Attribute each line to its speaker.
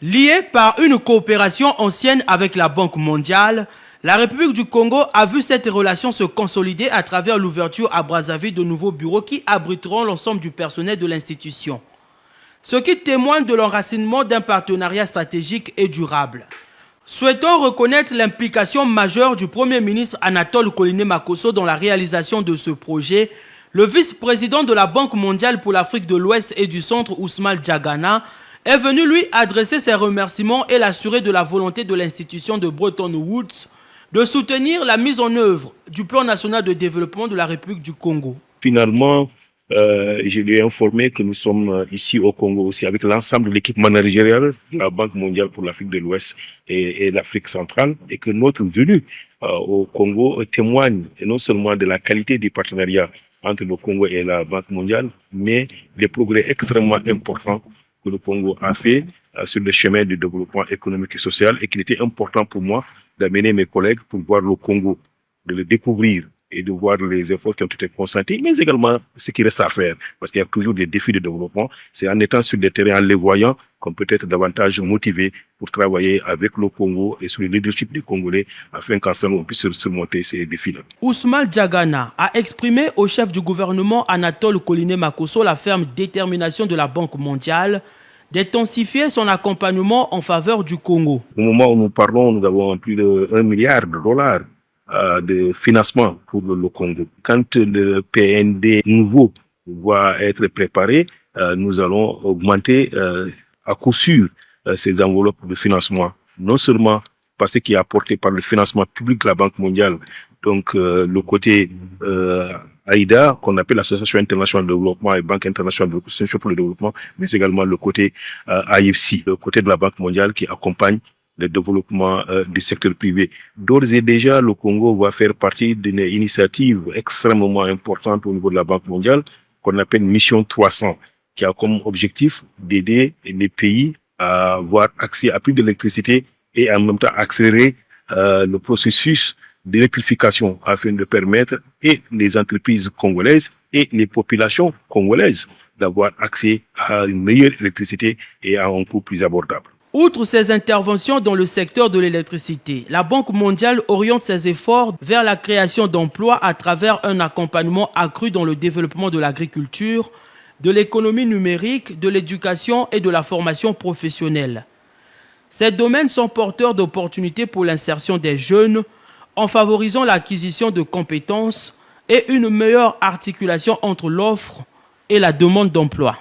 Speaker 1: Liée par une coopération ancienne avec la Banque mondiale, la République du Congo a vu cette relation se consolider à travers l'ouverture à Brazzaville de nouveaux bureaux qui abriteront l'ensemble du personnel de l'institution. Ce qui témoigne de l'enracinement d'un partenariat stratégique et durable. Souhaitons reconnaître l'implication majeure du Premier ministre Anatole Koliné-Makosso dans la réalisation de ce projet. Le vice-président de la Banque mondiale pour l'Afrique de l'Ouest et du Centre, Ousmane Diagana, est venu lui adresser ses remerciements et l'assurer de la volonté de l'institution de Bretton Woods de soutenir la mise en œuvre du plan national de développement de la République du Congo.
Speaker 2: Finalement, je lui ai informé que nous sommes ici au Congo aussi avec l'ensemble de l'équipe managériale de la Banque mondiale pour l'Afrique de l'Ouest et l'Afrique centrale et que notre venue au Congo témoigne non seulement de la qualité du partenariat entre le Congo et la Banque mondiale, mais des progrès extrêmement importants que le Congo a fait sur le chemin du développement économique et social et qu'il était important pour moi d'amener mes collègues pour voir le Congo, de le découvrir et de voir les efforts qui ont été consentis, mais également ce qui reste à faire, parce qu'il y a toujours des défis de développement. C'est en étant sur le terrain, en les voyant, qu'on peut être davantage motivé pour travailler avec le Congo et sur le leadership des Congolais afin qu'ensemble on puisse surmonter ces défis-là.
Speaker 1: Ousmane Diagana a exprimé au chef du gouvernement Anatole Koliné-Makosso la ferme détermination de la Banque mondiale d'intensifier son accompagnement en faveur du Congo.
Speaker 2: Au moment où nous parlons, nous avons plus de $1 milliard de financement pour le Congo. Quand le PND nouveau va être préparé, nous allons augmenter à coup sûr ces enveloppes de financement, non seulement par ce qui est apporté par le financement public de la Banque mondiale, donc le côté AIDA, qu'on appelle l'Association internationale de développement et Banque internationale de reconstruction pour le développement, mais également le côté AFC, le côté de la Banque mondiale qui accompagne le développement du secteur privé. D'ores et déjà, le Congo va faire partie d'une initiative extrêmement importante au niveau de la Banque mondiale, qu'on appelle Mission 300, qui a comme objectif d'aider les pays à avoir accès à plus d'électricité et en même temps accélérer le processus d'électrification afin de permettre et les entreprises congolaises et les populations congolaises d'avoir accès à une meilleure électricité et à un coût plus abordable.
Speaker 1: Outre ses interventions dans le secteur de l'électricité, la Banque mondiale oriente ses efforts vers la création d'emplois à travers un accompagnement accru dans le développement de l'agriculture, de l'économie numérique, de l'éducation et de la formation professionnelle. Ces domaines sont porteurs d'opportunités pour l'insertion des jeunes en favorisant l'acquisition de compétences et une meilleure articulation entre l'offre et la demande d'emploi.